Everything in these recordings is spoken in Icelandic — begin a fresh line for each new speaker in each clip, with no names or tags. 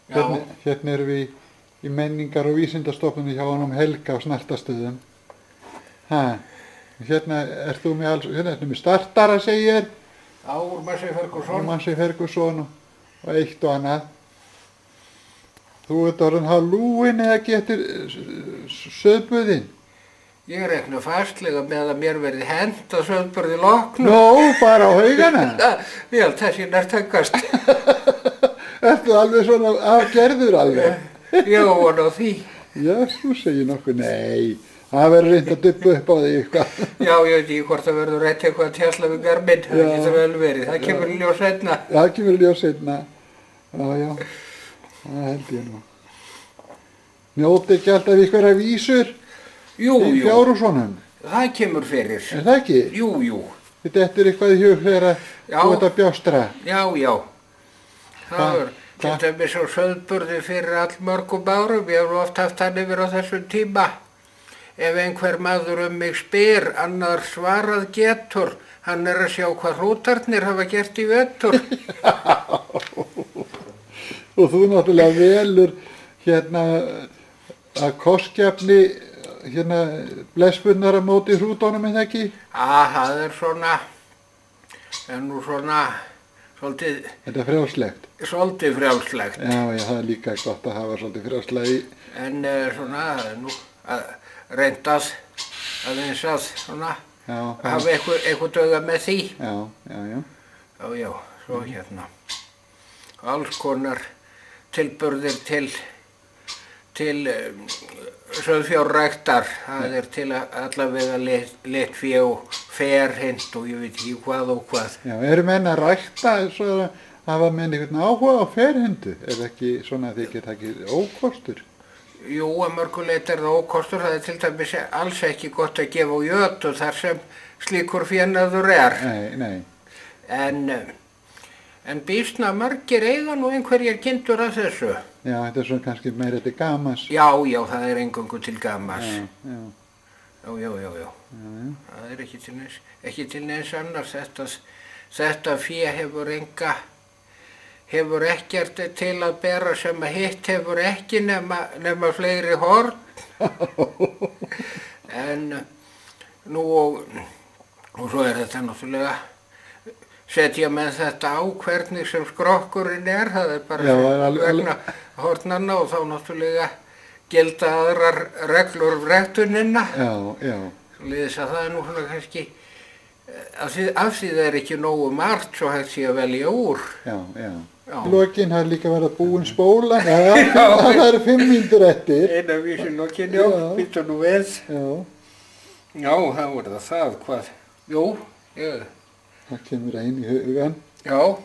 Hérna erum við í menningar- og vísindastofnunni hjá honum Helga á Snartastöðum. Hérna ert þú með alls, hérna ertu með startara, segi ég.
Já, úr Massey Ferguson.
Massey Ferguson og eitt og annað. Þú ert orðin hálúin eða getur sauðburðinn?
Ég rekna fastlega með að mér verði hent að sauðburði loknum.
Nó, bara á haugana?
Ég held þessi nærtækast.
Ertu alveg svona afgerður alveg?
Ég von á því.
Já, þú segir nokkuð, nei. Það verður reynd að duppa upp á því eitthvað.
Já, ég veit ekki hvort það verður rétt eitthvað að tjásla við garminn. Það getur vel verið. Það kemur í ljós seinna.
Það kemur í ljós seinna. Já. Það held ég nú. Njóti ekki alltaf ykkur að vísur?
Jú.
Í Fjárhúsunum?
Það kemur fyrir.
Er það ekki?
Jú.
Þetta eftir eitthvað í hug þegar þú ert að bjástra?
Já. Það er til dæmis á sauðburði fyrir allmörgum árum. Ég hef oft haft hann yfir á þessum tíma. Ef einhver maður mig spyr, annar svarað getur, hann að sjá hvað hrútarnir hafa gert í vetur.
Og þú náttúrulega velur hérna að kostgefni hérna blesspunnar að móti hrútunum, er það ekki?
Það er svona, svolítið...
Þetta er frjálslegt?
Svolítið frjálslegt.
Já, það er líka gott að hafa svolítið frjálslegi.
En svona, reyndað aðeins að svona hafa eitthvað döga með því. Já, svo hérna. Alls konar tilburðir til sauðfjárræktar. Það er til allavega litfé og ferhint og ég veit ekki hvað og hvað. Já,
eru menn að rækta svo að hafa menn einhvern áhuga á ferhindu? Er það ekki svona að þið geta ekki ókostur?
Jú, að mörguleit er það ókostur. Það er til dæmis alls ekki gott að gefa á jötu þar sem slíkur fénaður er.
Nei.
En býsna margir eiga nú einhverjar kindur af þessu.
Já, þetta er svona kannski meira til gamans.
Já, það er eingöngu til gamans.
Já.
Það er ekki til neins annars. Þetta fé hefur ekkert til að bera sem að hitt hefur ekki nema fleiri horn. En nú og svo er þetta náttúrulega setja með þetta á hvernig sem skrokkurinn er. Það er bara vegna hornanna og þá náttúrulega gilda aðrar reglur ræktunina.
Já.
Svoleiðis að það er nú svona kannski af því það er ekki nógu margt svo hægt sé að velja úr.
Já. Lokinn har líka verið að búin spóla. Það eru 5 mínútur eftir.
Eina vísi lokinn, já, býttu nú við. Já, það voru það, hvað? Jú,
það kemur ein í hugan.
Já,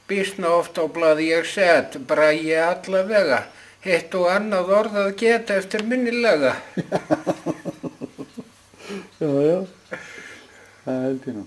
býsna oft á blaði ég set, bragi allavega, hitt og annað orð að geta eftir minnilega.
Já, það held ég nú.